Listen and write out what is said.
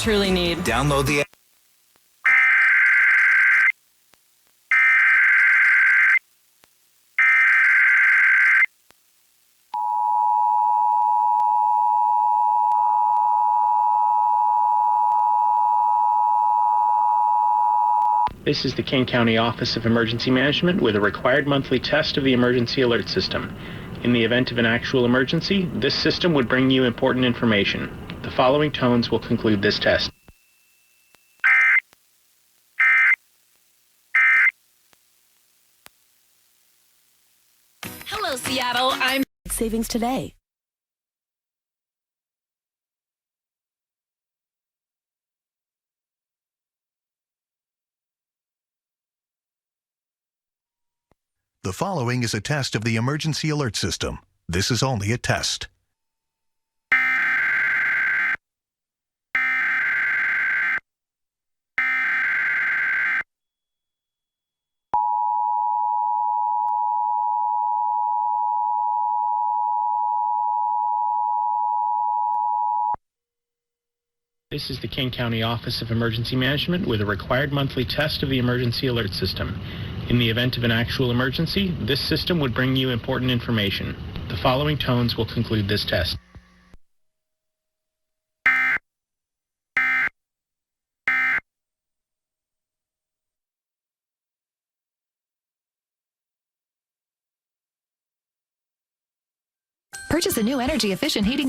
truly need. Download the app. This is the King County Office of Emergency Management with a required monthly test of the emergency alert system. In the event of an actual emergency, this system would bring you important information. The following tones will conclude this test. Hello, Seattle. I'm Savings today. The following is a test of the emergency alert system. This is only a test. This is the King County Office of Emergency Management with a required monthly test of the emergency alert system. In the event of an actual emergency, this system would bring you important information. The following tones will conclude this test. Purchase a new energy-efficient heating